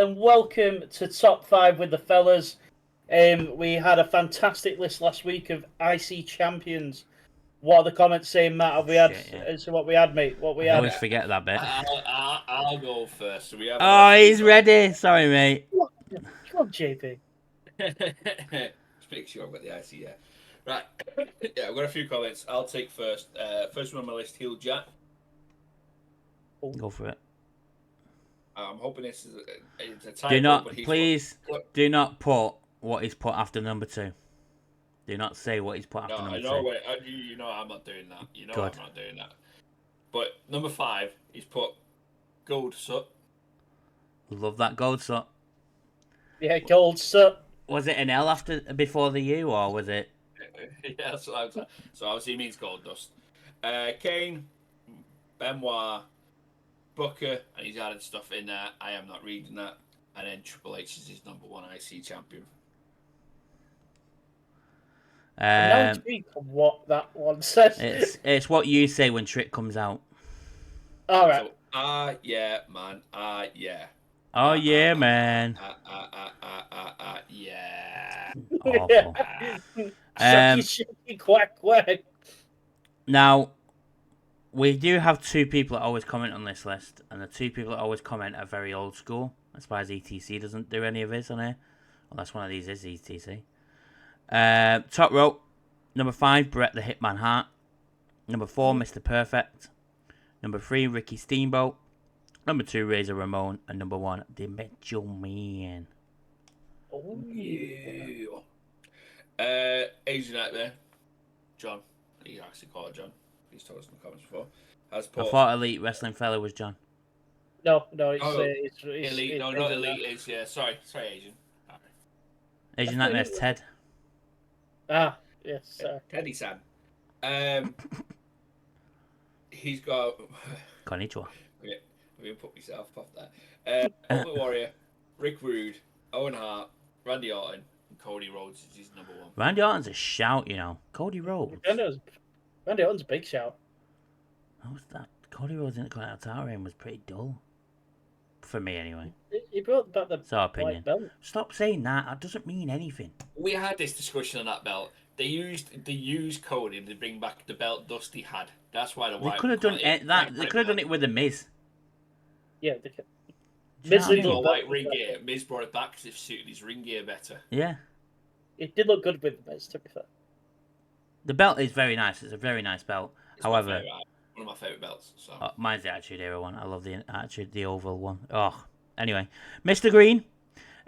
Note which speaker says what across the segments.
Speaker 1: and welcome to Top 5 with the fellas. We had a fantastic list last week of IC champions. What are the comments saying, Matt? Have we had as to what we had, mate? What we
Speaker 2: I
Speaker 1: had?
Speaker 2: always forget that bit.
Speaker 3: I'll go first. So we have
Speaker 2: he's ready. Sorry, mate.
Speaker 1: Come on, JP.
Speaker 3: Just make sure I've got the IC, yeah. Right. Yeah, I've got a few comments. I'll take first. First one on my list, Heel Jack.
Speaker 2: Go for it.
Speaker 3: I'm hoping this is a typo.
Speaker 2: Do not put what he's put after number 2. Do not say what he's put after number 2.
Speaker 3: You know I'm not doing that. You know I'm not doing that. But number 5, he's put Gold Sut.
Speaker 2: Love that Gold Sut.
Speaker 1: Yeah, Gold Sut.
Speaker 2: Was it an L before the U, or was it?
Speaker 3: Yeah, that's what I was saying. So obviously he means Gold Dust. Kane, Benoit, Booker, and he's added stuff in there. I am not reading that. And then Triple H is his number 1 IC champion.
Speaker 1: Now speak of what that one says.
Speaker 2: It's what you say when Trick comes out.
Speaker 1: All right.
Speaker 3: So, yeah, man. Yeah.
Speaker 2: Oh, yeah, man.
Speaker 3: Yeah.
Speaker 2: Awful.
Speaker 1: Shaky, quack, quack.
Speaker 2: Now, we do have 2 people that always comment on this list, and the 2 people that always comment are very old school. As far as ETC doesn't do any of his on here. Unless one of these is ETC. Top row, number 5, Bret the Hitman Hart. Number 4, Mr. Perfect. Number 3, Ricky Steamboat. Number 2, Razor Ramon. And number 1, The Macho Man.
Speaker 1: Oh,
Speaker 3: yeah. Asian Nightmare, John. You actually call it John. He's told us in the comments before.
Speaker 2: I thought Elite Wrestling Fella was John.
Speaker 1: No, it's
Speaker 3: Elite. No, not Elite. Is yeah. Sorry, Asian. Right.
Speaker 2: Asian Nightmare's Ted.
Speaker 1: Ah, yes,
Speaker 3: Teddy-san. He's got.
Speaker 2: Konnichiwa.
Speaker 3: I'm gonna put myself off there. Ultimate Warrior, Rick Rude, Owen Hart, Randy Orton, and Cody Rhodes is his number 1.
Speaker 2: Randy Orton's a shout, you know. Cody Rhodes.
Speaker 1: Randy Orton's a big shout.
Speaker 2: What was that? Cody Rhodes in the Continental ring was pretty dull. For me, anyway.
Speaker 1: He brought back the
Speaker 2: opinion.
Speaker 1: belt.
Speaker 2: Stop saying that. That doesn't mean anything.
Speaker 3: We had this discussion on that belt. They used Cody to bring back the belt Dusty had. That's why the
Speaker 2: They could have done that. They could have done it with the Miz.
Speaker 1: Yeah, they could.
Speaker 3: Miz white ring gear. Miz brought it back because it suited his ring gear better.
Speaker 2: Yeah.
Speaker 1: It did look good with the Miz, to be fair.
Speaker 2: The belt is very nice. It's a very nice belt. However,
Speaker 3: one of my favourite belts. So.
Speaker 2: Mine's the Attitude Era one. I love the oval one. Oh, anyway, Mr. Green,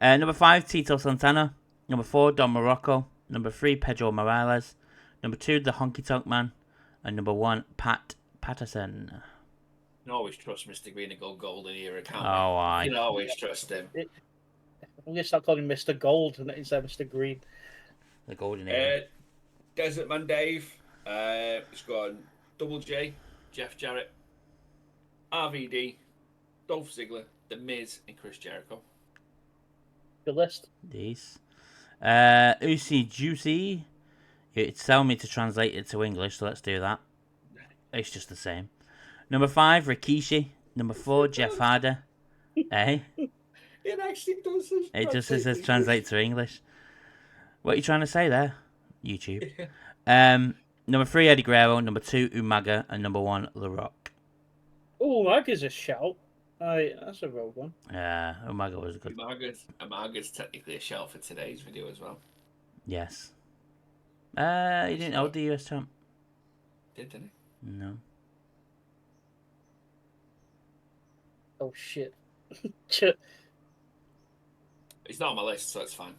Speaker 2: number 5, Tito Santana. Number 4, Don Morocco. Number 3, Pedro Morales. Number 2, the Honky Tonk Man, and number 1, Pat Patterson.
Speaker 3: You can always trust Mr. Green to go gold in here, can't
Speaker 2: I?
Speaker 3: You can always trust him.
Speaker 1: I'm gonna start calling him Mr. Gold instead of Mr. Green.
Speaker 2: The golden era.
Speaker 3: Desert Man Dave. It's got Double J, Jeff Jarrett, RVD, Dolph Ziggler, The Miz, and Chris Jericho.
Speaker 1: Good list.
Speaker 2: These. Uzi Juicy. It's telling me to translate it to English, so let's do that. It's just the same. Number 5, Rikishi. Number 4, Jeff Hardy. Eh?
Speaker 3: It actually does.
Speaker 2: It just says translate to English. What are you trying to say there? YouTube. Number 3, Eddie Guerrero. Number 2, Umaga. And number 1, The Rock.
Speaker 1: Oh, Umaga's a shout. That's a rogue one.
Speaker 2: Yeah, Umaga was good.
Speaker 3: Umaga's technically a shout for today's video as well.
Speaker 2: Yes. He didn't hold the US champ.
Speaker 3: Didn't he?
Speaker 2: No.
Speaker 1: Oh, shit.
Speaker 3: He's not on my list, so it's fine.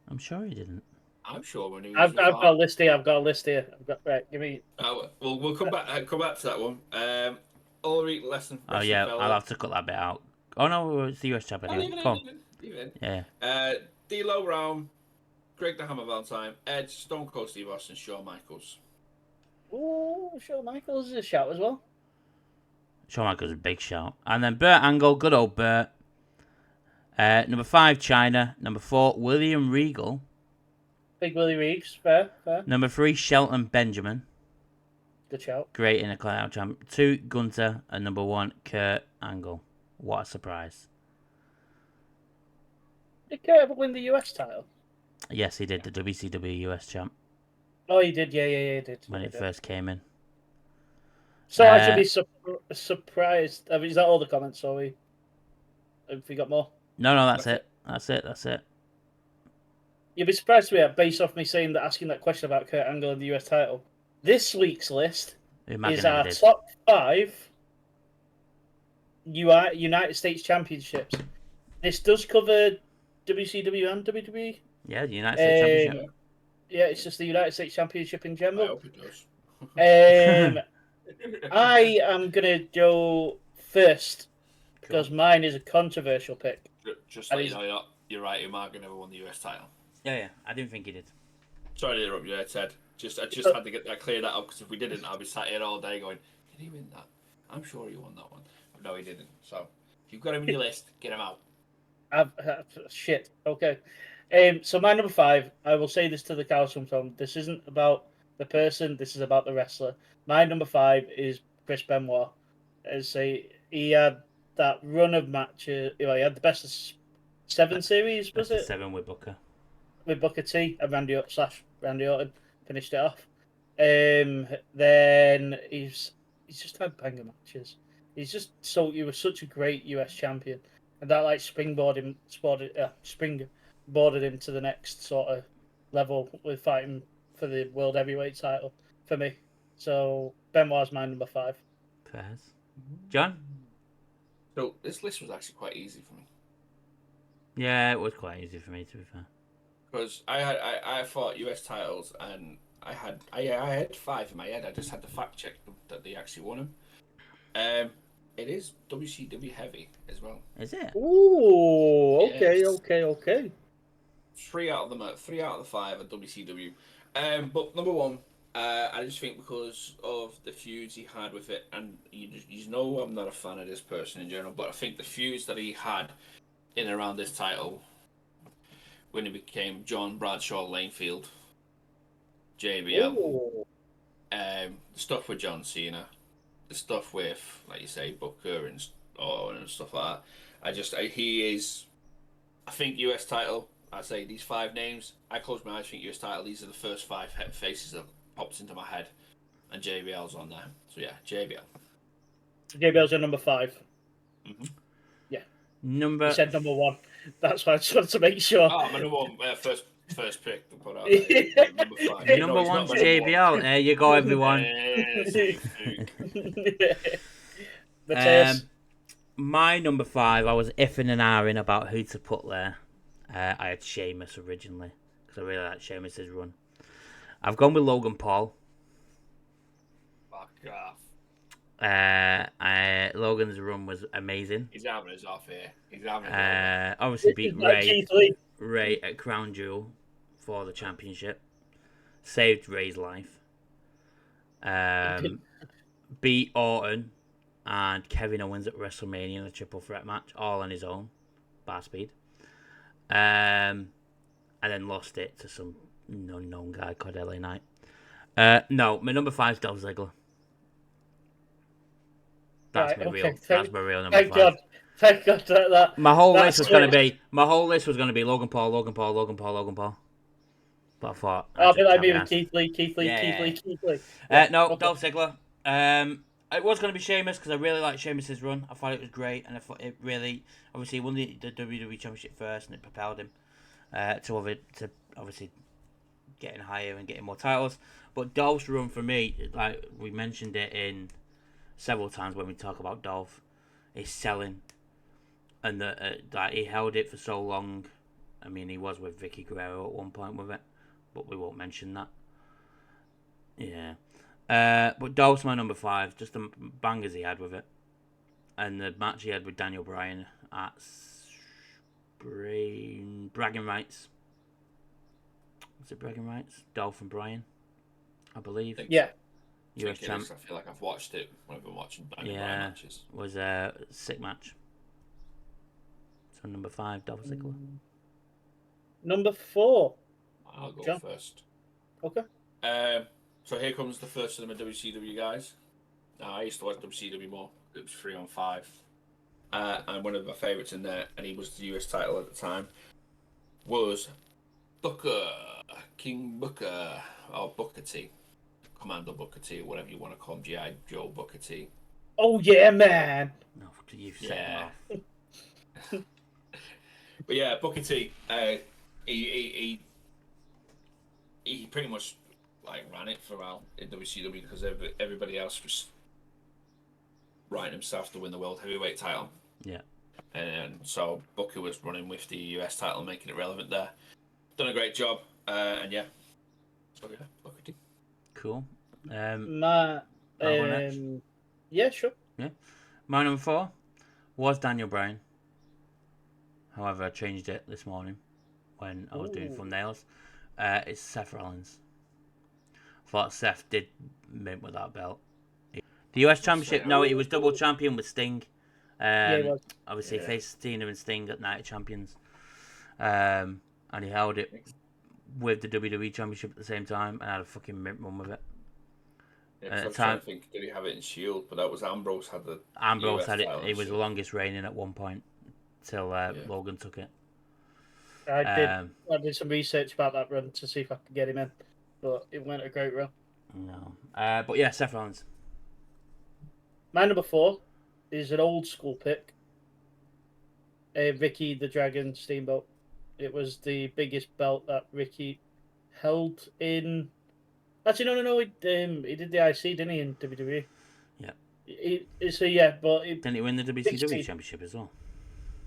Speaker 2: I'm sure he didn't.
Speaker 3: I'm sure when he
Speaker 1: was I've got a list here. Right, give me.
Speaker 3: We'll come back. Come back to that one. Ulrich Lesson.
Speaker 2: Oh yeah, I'll have to cut that bit out. Oh no, it's the US champ anyway. Come on.
Speaker 3: Yeah. D'Lo Brown, Greg the Hammer Valentine, Edge, Stone Cold Steve Austin, Shawn Michaels.
Speaker 1: Oh, Shawn Michaels is a shout as well.
Speaker 2: Shawn Michaels is a big shout. And then Burt Angle, good old Burt. Number 5, China. Number 4, William Regal.
Speaker 1: Big Willie Reeves, fair.
Speaker 2: Number 3, Shelton Benjamin.
Speaker 1: Good shout.
Speaker 2: Great in a cloud champ. 2, Gunter. And number 1, Kurt Angle. What a surprise.
Speaker 1: Did Kurt ever win the US title?
Speaker 2: Yes, he did, the WCW US champ,
Speaker 1: Oh, he did. Yeah, he did.
Speaker 2: when it first came in.
Speaker 1: So I should be surprised. I mean, is that all the comments? Have we got more?
Speaker 2: No, that's it. That's it.
Speaker 1: You'd be surprised to hear, based off me saying that, asking that question about Kurt Angle and the US title. This week's list is our top 5 United States Championships. This does cover WCW and WWE.
Speaker 2: Yeah, the United States Championship.
Speaker 1: Yeah, it's just the United States Championship in general.
Speaker 3: I hope it does.
Speaker 1: I am gonna go first because mine is a controversial pick.
Speaker 3: Just let you know, you're right. Umaga never won the US title.
Speaker 2: Yeah, I didn't think he did.
Speaker 3: Sorry to interrupt you there, Ted. I just had to get that cleared up because if we didn't, I'd be sat here all day going, "Did he win that? I'm sure he won that one." But no, he didn't. So if you've got him in your list, get him out.
Speaker 1: Shit. Okay. So my number 5, I will say this to the cows come home. This isn't about the person. This is about the wrestler. My number 5 is Chris Benoit. He had that run of matches. He had the best of 7 series. Was it
Speaker 2: 7 with Booker?
Speaker 1: With Booker T and Randy Orton finished it off. Then he's just had banger matches. He was such a great US champion, and that like springboarded him to the next sort of level with fighting for the world heavyweight title for me. So Benoit's my number 5.
Speaker 2: Fairs. John?
Speaker 3: So this list was actually quite easy for me.
Speaker 2: Yeah, it was quite easy for me, to be fair.
Speaker 3: Because I fought US titles and I had 5 in my head. I just had to fact check them that they actually won them. It is WCW heavy as well.
Speaker 2: Is it?
Speaker 1: Ooh, okay,
Speaker 3: yes.
Speaker 1: okay.
Speaker 3: 3 out of the 5 are WCW. But number 1, I just think because of the feuds he had with it, and you know I'm not a fan of this person in general, but I think the feuds that he had in and around this title when he became John Bradshaw Lanefield, JBL, the stuff with John Cena, the stuff with, like you say, Booker and stuff like that. I think US title. I'd say these 5 names. I close my eyes, think US title. These are the first 5 faces that pops into my head, and JBL's on there. So yeah, JBL.
Speaker 1: JBL's your number 5.
Speaker 3: Mm-hmm.
Speaker 1: Yeah.
Speaker 2: You
Speaker 1: said number 1. That's why I just wanted to make sure.
Speaker 3: Oh, my number 1, first pick to put out there. Number 5.
Speaker 2: Number 1's JBL. There you go, everyone. My number 5, I was iffing and ahhing about who to put there. I had Sheamus originally because I really like Sheamus's run. I've gone with Logan Paul.
Speaker 3: Fuck off.
Speaker 2: Logan's run was amazing.
Speaker 3: He's having us off here.
Speaker 2: Obviously beat Ray at Crown Jewel for the championship. Saved Ray's life. Beat Orton and Kevin Owens at WrestleMania in a triple threat match, all on his own. Bar speed. And then lost it to some unknown guy called LA Knight. No, my number 5 is Dolph Ziggler. That's my real number 5.
Speaker 1: Thank God that.
Speaker 2: My whole list was going to be Logan Paul. But I thought
Speaker 1: I'll be like me with Keith Lee.
Speaker 2: No, Dolph Ziggler. It was going to be Sheamus because I really liked Sheamus's run. I thought it was great, and I thought it really, obviously, he won the WWE Championship first, and it propelled him to obviously getting higher and getting more titles. But Dolph's run for me, like we mentioned it in several times when we talk about Dolph, is selling, and that he held it for so long. I mean, he was with Vicky Guerrero at one point with it, but we won't mention that. Yeah. But Dolph's my number 5, just the bangers he had with it. And the match he had with Daniel Bryan at Bragging Rights. Was it Bragging Rights? Dolph and Bryan, I believe.
Speaker 1: Yeah.
Speaker 2: US champ.
Speaker 3: I feel like I've watched it when I've been watching Daniel Bryan matches.
Speaker 2: Was a sick match. So number 5, Dolph Ziggler.
Speaker 1: Number 4.
Speaker 3: I'll go first.
Speaker 1: Okay.
Speaker 3: So here comes the first of them WCW guys. Now, I used to watch WCW more. It was 3 on 5. And one of my favourites in there, and he was the US title at the time. was King Booker, or Booker T, Commander Booker T, whatever you want to call him, G.I. Joe Booker T.
Speaker 1: Oh yeah, man.
Speaker 2: No, you've set him
Speaker 3: Yeah.
Speaker 2: off.
Speaker 3: But yeah, Booker T, he pretty much like ran it for a while in WCW because everybody else was writing himself to win the World Heavyweight title.
Speaker 2: Yeah.
Speaker 3: And so Booker was running with the US title, making it relevant there. Done a great job, and yeah. So yeah, Booker T.
Speaker 2: Cool.
Speaker 1: My,
Speaker 2: I'll go next.
Speaker 1: yeah, sure.
Speaker 2: Yeah. My number 4 was Daniel Bryan. However, I changed it this morning when I was doing thumbnails. It's Seth Rollins. I thought Seth did mint with that belt. The US Championship, no, he was double champion with Sting.
Speaker 1: Yeah, he was.
Speaker 2: Obviously, faced Cena and Sting at Night of Champions. And he held it with the WWE Championship at the same time and had a fucking mint run with it.
Speaker 3: Yeah, I was trying to think, did he have it in Shield? But that was Ambrose had the
Speaker 2: Ambrose
Speaker 3: US
Speaker 2: had it.
Speaker 3: title
Speaker 2: He was
Speaker 3: Shield.
Speaker 2: the longest reigning at one point till Logan took it.
Speaker 1: I did some research about that run to see if I could get him in, but it went a great run.
Speaker 2: No. But yeah, Seth Rollins.
Speaker 1: My number 4 is an old school pick. Ricky the Dragon Steamboat. It was the biggest belt that Ricky held in. Actually, no. He did the IC, didn't he, in WWE?
Speaker 2: Yeah.
Speaker 1: So yeah, but
Speaker 2: Didn't he win the WCW Championship as well?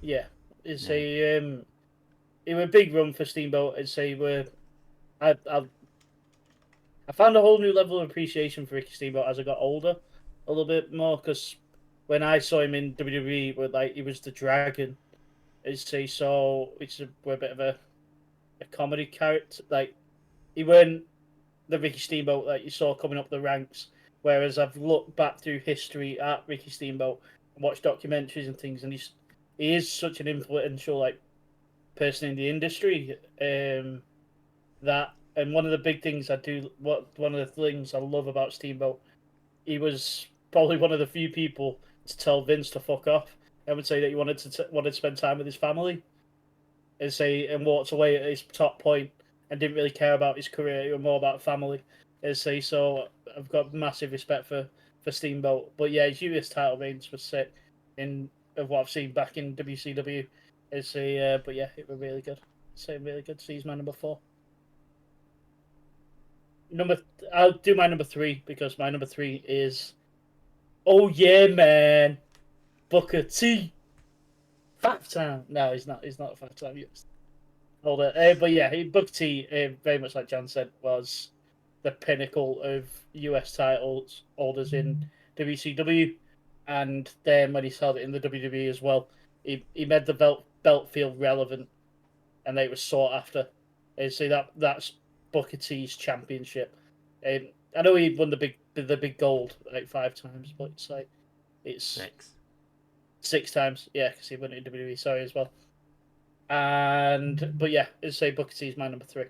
Speaker 1: Yeah, it was a big run for Steamboat. I found a whole new level of appreciation for Ricky Steamboat as I got older, a little bit more because when I saw him in WWE, he was the Dragon. It's a bit of a comedy character. Like he weren't the Ricky Steamboat that you saw coming up the ranks. Whereas I've looked back through history at Ricky Steamboat and watched documentaries and things, and he is such an influential person in the industry. And one of the big things one of the things I love about Steamboat, he was probably one of the few people to tell Vince to fuck off. I would say that he wanted to spend time with his family, and walked away at his top point and didn't really care about his career. It was more about family. So I've got massive respect for Steamboat. But yeah, his US title reigns was sick of what I've seen back in WCW. But yeah, it was really good. Really good. So he's my number 4. I'll do my number 3 because my number 3 is, oh yeah, man, Booker T. 5-time. No, he's not. He's not a 5-time. Hold it. But yeah, Booker T, very much like Jan said, was the pinnacle of US titles holders in WCW, and then when he held it in the WWE as well, he made the belt feel relevant, and it was sought after. So that's Booker T's championship. I know he won the big gold 5 times, but it's 6 times. Yeah, because he won it in WWE. Sorry as well. But yeah, I'd say Booker T is my number 3.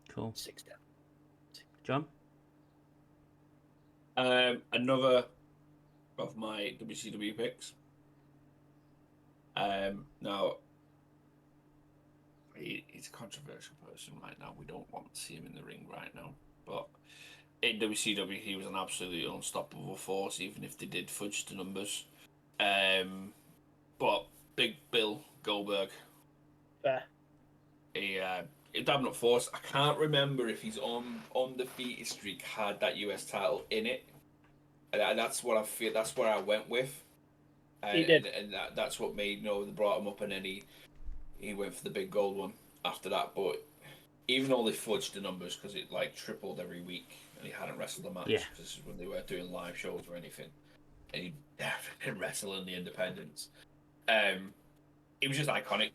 Speaker 2: Cool.
Speaker 1: 6 times.
Speaker 2: John?
Speaker 3: Another of my WCW picks. Now, he's a controversial person right now. We don't want to see him in the ring right now. But in WCW, he was an absolutely unstoppable force, even if they did fudge the numbers. But Big Bill Goldberg.
Speaker 1: Yeah.
Speaker 3: A dominant force. I can't remember if his undefeated streak had that US title in it. And that's what I feel. That's what I went with.
Speaker 1: He did.
Speaker 3: And that's what made they brought him up, and then he went for the big gold one after that. But even though they fudged the numbers because it tripled every week, and he hadn't wrestled a match, because this is when they weren't doing live shows or anything, and he didn't wrestle in the independents. It was just iconic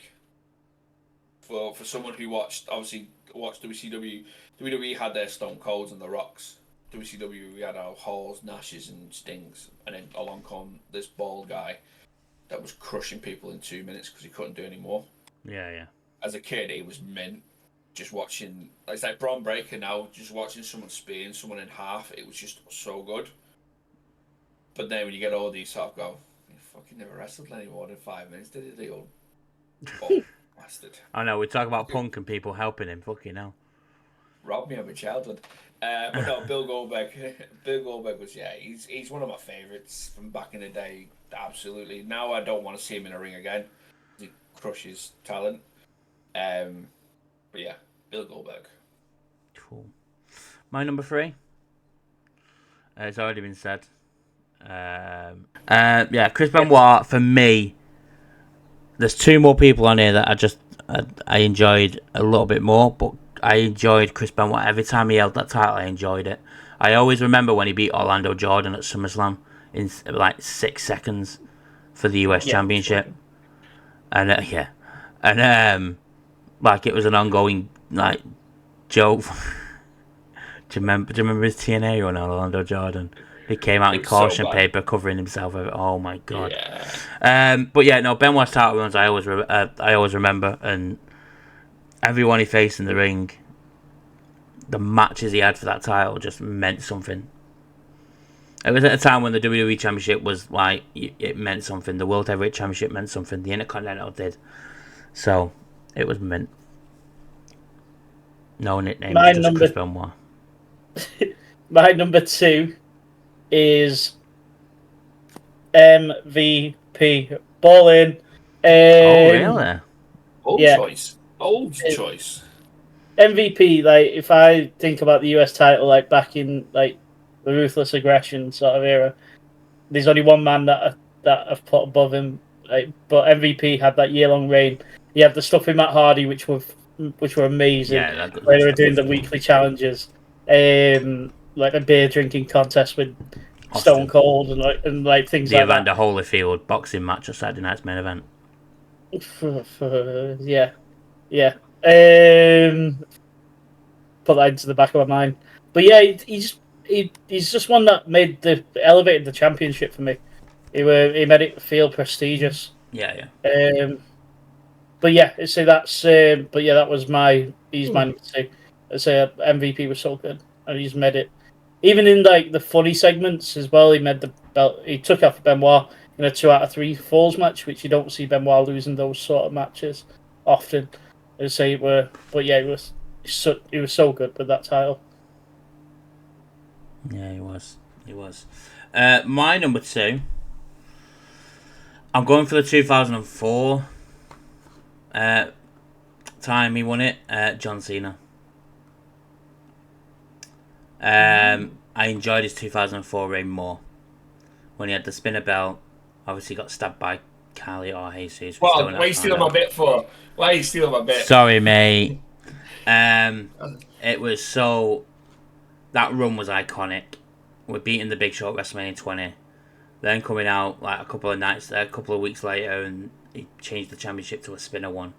Speaker 3: for someone who watched WCW. WWE had their Stone Colds and the Rocks. WCW, we had our Halls, Nashes, and Stings, and then along come this bald guy that was crushing people in 2 minutes because he couldn't do any more.
Speaker 2: Yeah.
Speaker 3: As a kid, it was mint. Just watching, it's like Braun Breaker now, just watching someone spearing someone in half, it was just so good. But then when you get older, you sort of go, he fucking never wrestled any more than 5 minutes, did he? Or Bastard.
Speaker 2: I know, we talk about Punk and people helping him. Fucking hell.
Speaker 3: Robbed me of my childhood. But no, Bill Goldberg. Bill Goldberg was, he's one of my favourites from back in the day. Absolutely. Now I don't want to see him in a ring again. He crushes talent. But yeah, Bill Goldberg.
Speaker 2: Cool. My number 3. It's already been said. Yeah, Chris Benoit, for me, there's 2 more people on here that I enjoyed a little bit more, but I enjoyed Chris Benoit. Every time he held that title, I enjoyed it. I always remember when he beat Orlando Jordan at SummerSlam in like 6 seconds for the US Championship. And like it was an ongoing like joke. Do you remember his TNA run on Orlando Jordan? He came out in caution paper covering himself. Oh my god.
Speaker 3: Yeah.
Speaker 2: But yeah, no, Benoit's title runs I always remember, and everyone he faced in the ring, the matches he had for that title just meant something. It was at a time when the WWE Championship was like, it meant something. The World Heavyweight Championship meant something. The Intercontinental did. So it was meant. No nickname, just Chris Benoit.
Speaker 1: My number 2 is MVP. Ball in.
Speaker 2: Oh, really?
Speaker 3: Old choice.
Speaker 1: MVP, like, if I think about the US title, like, back in, like, the Ruthless Aggression sort of era, there's only one man that I've put above him. Like, but MVP had that year-long reign. He had the stuff with Matt Hardy, which were amazing.
Speaker 2: Yeah,
Speaker 1: where they were doing the weekly challenges, like a beer drinking contest with Stone Cold and things like that.
Speaker 2: The Evander Holyfield boxing match at Saturday Night's Main Event.
Speaker 1: Yeah. Put that into the back of my mind. But yeah, he's just one that elevated the championship for me. He made it feel prestigious.
Speaker 2: Yeah.
Speaker 1: But yeah, so that's that was he's my number 2. I'd say MVP was so good, and he's made it. Even in like the funny segments as well, he made the belt. He took off Benoit in a 2 out of 3 falls match, which you don't see Benoit losing those sort of matches often. I'd say it was so good with that title.
Speaker 2: Yeah, he was. My number 2. I'm going for the 2004 time he won it. John Cena. I enjoyed his 2004 reign more when he had the spinner belt. Obviously, got stabbed by Carly or Jesus.
Speaker 3: Well, what are you stealing my bit for? Why are you stealing my bit?
Speaker 2: Sorry, mate. It was so. That run was iconic. We're beating the Big Show at WrestleMania 20. Then coming out like a couple of weeks later, and he changed the championship to a spinner one.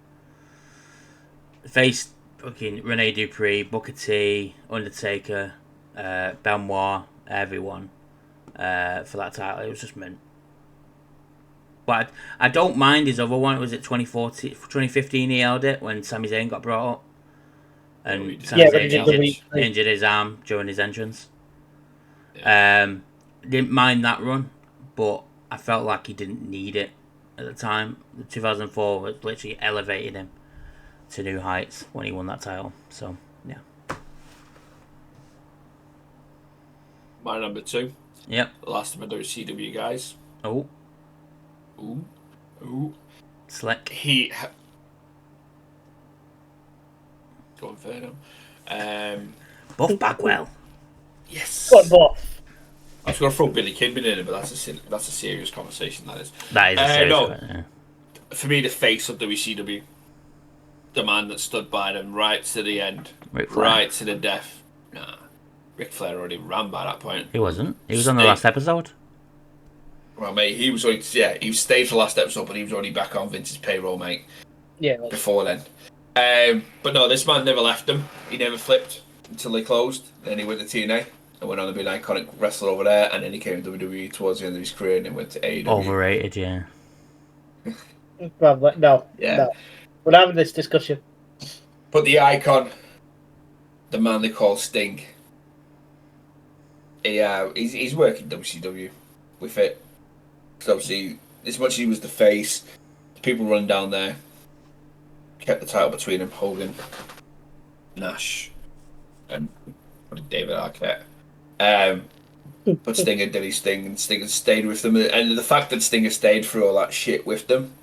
Speaker 2: Faced fucking Rene Dupree, Booker T, Undertaker, Benoit, everyone for that title. It was just mint. But I don't mind his other one. Was it 2015 he held it when Sami Zayn got brought up? And Sami Zayn injured his arm during his entrance. Yeah. Didn't mind that run, but I felt like he didn't need it at the time. The 2004 was literally elevated him to new heights when he won that title. So, yeah.
Speaker 3: My number 2.
Speaker 2: Yep.
Speaker 3: The last of my WCW guys.
Speaker 2: Oh.
Speaker 3: Ooh.
Speaker 2: Slick.
Speaker 3: Go on, Venom.
Speaker 2: Buff Bagwell.
Speaker 3: Yes.
Speaker 1: What Buff?
Speaker 3: I was going to throw Billy Kidman in it, but that's a serious conversation. That is.
Speaker 2: That is a serious
Speaker 3: yeah. For me, the face of WCW, the man that stood by them right to the end, right to the death. Nah, Ric Flair already ran by that point.
Speaker 2: He wasn't. He was on the last episode.
Speaker 3: Well, mate, he was already, he stayed for the last episode, but he was already back on Vince's payroll, mate.
Speaker 1: Yeah.
Speaker 3: Before then. But no, this man never left them. He never flipped until they closed. Then he went to TNA and went on to be an iconic wrestler over there. And then he came to WWE towards the end of his career and then went to AEW.
Speaker 2: Overrated, yeah.
Speaker 1: No. We're having this discussion.
Speaker 3: But the icon, the man they call Sting, he's working WCW with it. So obviously, as much as he was the face, the people running down there, kept the title between them, Hogan, Nash, and David Arquette. But Stinger did his thing, and Stinger stayed with them. And the fact that Stinger stayed through all that shit with them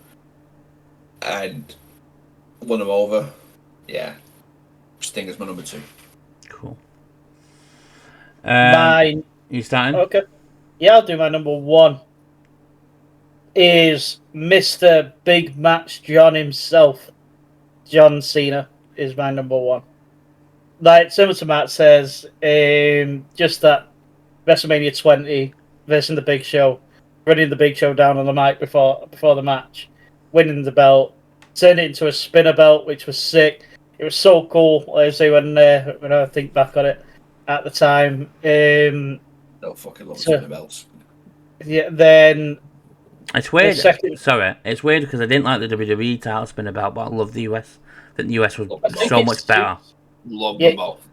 Speaker 3: and won them over, yeah, Stinger's my number 2.
Speaker 2: Cool.
Speaker 1: Mine.
Speaker 2: You starting?
Speaker 1: Okay. Yeah, I'll do my number 1. Is Mr. Big Match John himself. John Cena is my number 1. Like similar to Matt says, just that WrestleMania 20 versus the Big Show, running the Big Show down on the mic before the match, winning the belt, turned it into a spinner belt, which was sick. It was so cool. Like I say when I think back on it at the time.
Speaker 3: No fucking love spinner belts.
Speaker 1: Yeah, then
Speaker 2: It's weird.
Speaker 1: second-
Speaker 2: Sorry, it's weird because I didn't like the WWE title spinner belt, but I love the US. I think the US was so much better.
Speaker 3: Love them both.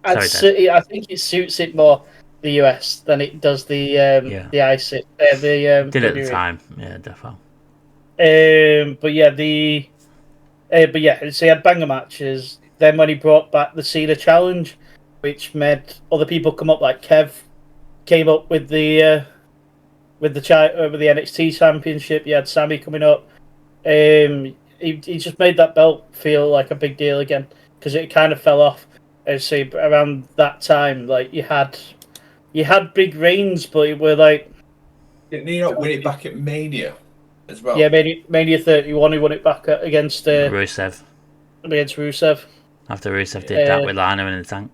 Speaker 1: I think it suits it more the US than it does the IC
Speaker 2: Did at the
Speaker 1: WWE.
Speaker 2: time, yeah, definitely.
Speaker 1: But yeah, so he had banger matches. Then when he brought back the Cena Challenge, which made other people come up, like Kev came up with the NXT Championship. You had Sammy coming up. He just made that belt feel like a big deal again because it kind of fell off. So around that time, like you had big reigns, but it were like
Speaker 3: Didn't he not win it back at Mania as well?
Speaker 1: Yeah, Mania 31, he won it back against
Speaker 2: Rusev.
Speaker 1: Against Rusev.
Speaker 2: After Rusev did that with Lana in the tank.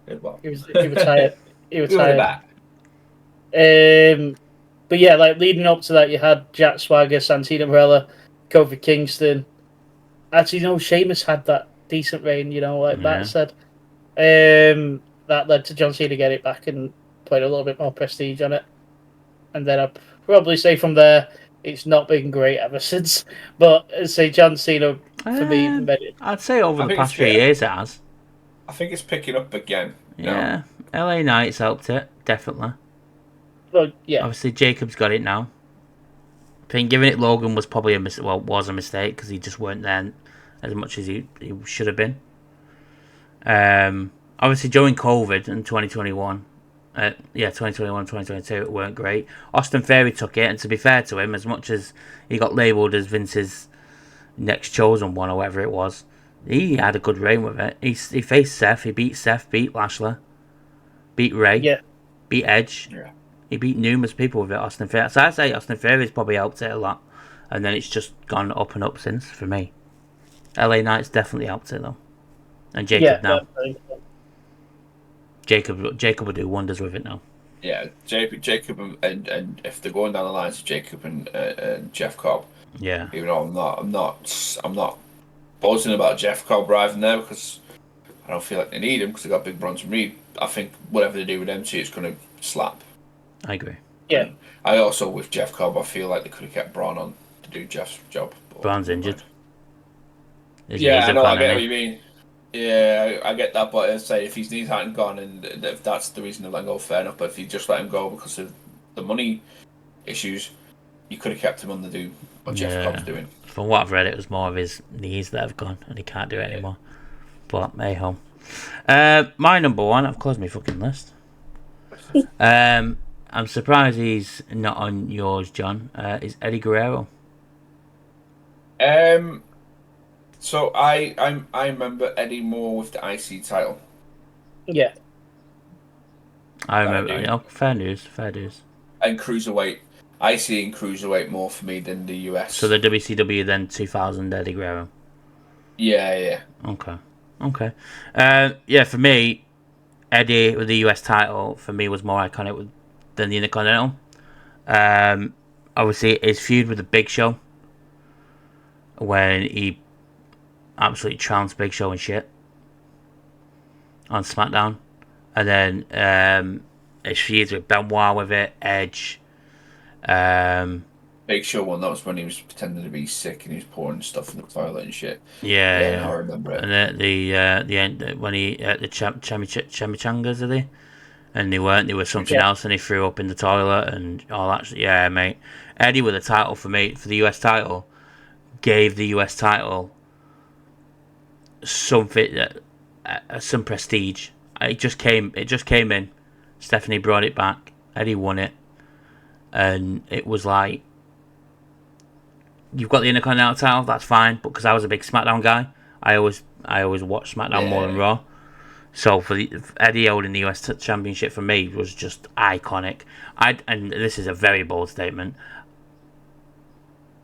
Speaker 1: He retired. He retired.
Speaker 3: Back.
Speaker 1: But yeah, like leading up to that, you had Jack Swagger, Santino Marella, Kofi Kingston. Actually, no, Sheamus had that decent reign. Like Matt said. That led to John Cena get it back and put a little bit more prestige on it. And then I'd probably say from there, it's not been great ever since. But I'd say John Cena for me made it.
Speaker 2: I'd say over the past few years it has.
Speaker 3: I think it's picking up again.
Speaker 2: Yeah, LA Knight's helped it definitely.
Speaker 1: Well, yeah.
Speaker 2: Obviously, Jacob's got it now. I think giving it Logan was probably was a mistake because he just weren't there as much as he should have been. Obviously, during COVID in 2021, 2022, it weren't great. Austin Theory took it, and to be fair to him, as much as he got labelled as Vince's next chosen one or whatever it was, he had a good reign with it. He faced Seth, he beat Seth, beat Lashley, beat Ray, beat Edge. Yeah. He beat numerous people with it, Austin Theory. So I'd say Austin Theory's probably helped it a lot. And then it's just gone up and up since, for me. LA Knight's definitely helped it, though. And Jacob now. Jacob will do wonders with it now.
Speaker 3: Yeah, Jacob and if they're going down the lines of Jacob and Jeff Cobb.
Speaker 2: Yeah.
Speaker 3: Even though I'm not buzzing about Jeff Cobb arriving there because I don't feel like they need him because they got Big Bronson Reed. I think whatever they do with them two is going to slap.
Speaker 2: I agree.
Speaker 1: Yeah.
Speaker 3: And I also, with Jeff Cobb, I feel like they could have kept Braun on to do Jeff's job.
Speaker 2: Braun's injured.
Speaker 3: Yeah, I know. I get what you mean. Yeah, I get that, but I say if his knees hadn't gone, and if that's the reason to let him go, fair enough. But if you just let him go because of the money issues, you could have kept him on to do what Jeff Cobb's doing.
Speaker 2: From what I've read, it was more of his knees that have gone, and he can't do it anymore. But hey ho. My number 1, I've closed my fucking list. I'm surprised he's not on yours, John. Is Eddie Guerrero?
Speaker 3: So I remember Eddie more with the IC title.
Speaker 1: Yeah.
Speaker 2: I remember. Fair news.
Speaker 3: And Cruiserweight. IC and Cruiserweight more for me than the US.
Speaker 2: So the WCW then 2000 Eddie Guerrero.
Speaker 3: Yeah.
Speaker 2: Okay. Yeah, for me, Eddie with the US title for me was more iconic than the Intercontinental. Obviously, his feud with the Big Show when he absolutely trounced Big Show and shit on SmackDown, and then his feuds with Benoit with it, Edge.
Speaker 3: Big Show one, that was when he was pretending to be sick and he was pouring stuff in the toilet and shit.
Speaker 2: Yeah.
Speaker 3: I remember it.
Speaker 2: And the end when he the chimichangas, are they? And they weren't. They were something else, and he threw up in the toilet and all that. Yeah, mate. Eddie with the title for me for the US title. gave the US title something, some prestige. It just came in. Stephanie brought it back. Eddie won it, and it was like, you've got the Intercontinental title, that's fine. But because I was a big SmackDown guy, I always watched SmackDown more than Raw. So for Eddie holding the US Championship for me was just iconic. And this is a very bold statement.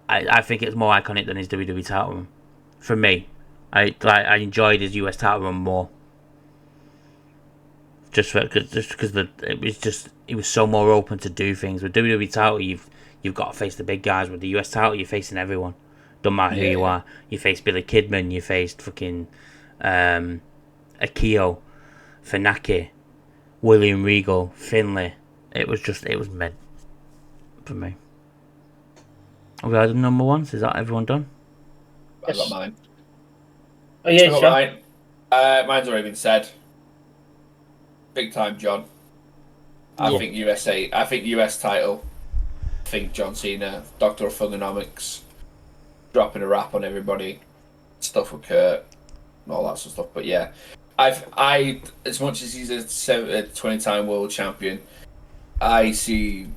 Speaker 2: I think it's more iconic than his WWE title run. For me, I enjoyed his US title run more. Just because he was so more open to do things. With WWE title, you've got to face the big guys. With the US title, you're facing everyone. Don't matter who you are. You face Billy Kidman. You faced fucking Akio, Funaki, William Regal, Finlay. It was mid for me. Have we had number ones? Is that everyone done?
Speaker 3: I've got mine.
Speaker 1: Oh yeah, sure.
Speaker 3: Mine. Mine's already been said. Big time, John. I think USA. I think US title. I think John Cena, Doctor of Thugonomics, dropping a rap on everybody, stuff with Kurt, and all that sort of stuff. But yeah, I as much as he's a 20-time world champion, I see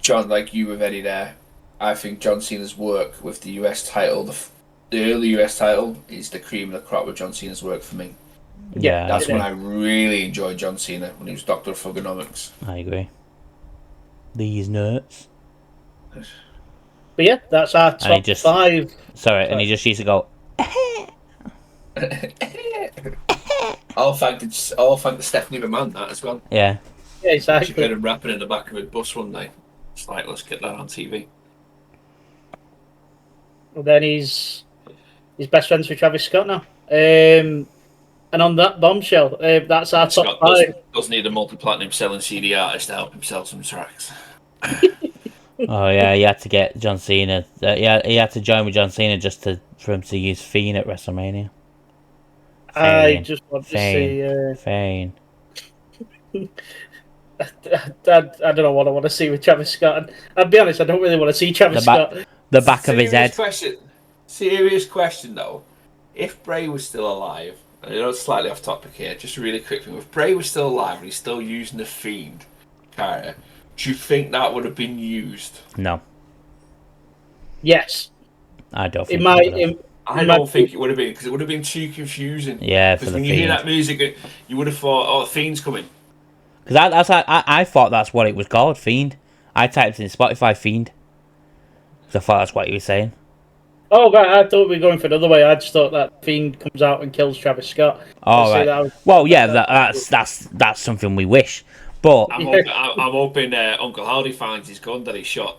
Speaker 3: John, like you with Eddie there. I think John Cena's work with the US title, the early US title, is the cream of the crop with John Cena's work for me.
Speaker 2: Yeah,
Speaker 3: That's when I really enjoyed John Cena, when he was Doctor of Thugonomics.
Speaker 2: I agree. These nuts.
Speaker 1: But yeah, that's our top 5.
Speaker 2: Sorry, and he just used to go.
Speaker 3: I'll thank the Stephanie McMahon that as well.
Speaker 2: Yeah.
Speaker 1: Yeah, exactly.
Speaker 3: She heard him rapping in the back of a bus one day. It's like, let's get that on TV.
Speaker 1: And then he's best friends with Travis Scott now. And on that bombshell, that's our top 5.
Speaker 3: Does need a multi-platinum selling CD artist to help him sell some tracks.
Speaker 2: Oh yeah, he had to get John Cena. He had to join with John Cena just for him to use Fiend at WrestleMania.
Speaker 1: I just want to see.
Speaker 2: Fiend.
Speaker 1: I don't know what I want to see with Travis Scott. And I'll be honest, I don't really want to see Travis Scott.
Speaker 2: The back of his head.
Speaker 3: Serious question though. If Bray was still alive, I know it's slightly off topic here, just a really quick thing. If Bray was still alive and he's still using the Fiend character, do you think that would have been used?
Speaker 2: No.
Speaker 1: Yes.
Speaker 2: I don't think
Speaker 3: I don't think it would have been, because it would have been too confusing.
Speaker 2: Yeah,
Speaker 3: because when you hear that music, you would have thought, "Oh, the Fiend's coming."
Speaker 2: Because I thought that's what it was called, Fiend. I typed in Spotify Fiend. So I thought that's what he was saying.
Speaker 1: Oh, right, I thought we were going for another way. I just thought that Fiend comes out and kills Travis Scott.
Speaker 2: Oh, right. Well, yeah, that's something we wish. But
Speaker 3: I'm hoping Uncle Howdy finds his gun that he shot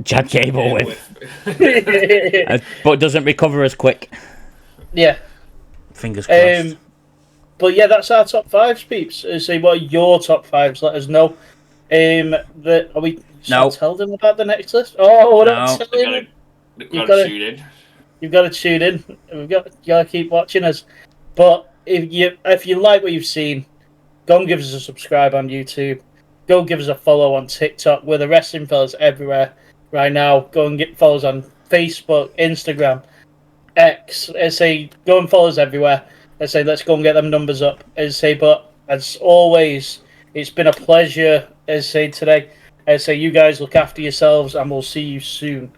Speaker 2: Chad Gable with. But doesn't recover as quick.
Speaker 1: Yeah.
Speaker 2: Fingers crossed.
Speaker 1: But yeah, that's our top 5, peeps. So what are your top 5s? Let us know. Are we tell them about the next list? Oh, we're not telling them. You've got to tune in. You've got to tune in. We've got to keep watching us. But if you like what you've seen, go and give us a subscribe on YouTube. Go give us a follow on TikTok. We're the Wrestling Fellas everywhere right now. Go and follow us on Facebook, Instagram, X. Go and follow us everywhere. Let's go and get them numbers up. But as always, it's been a pleasure. Today. You guys look after yourselves, and we'll see you soon.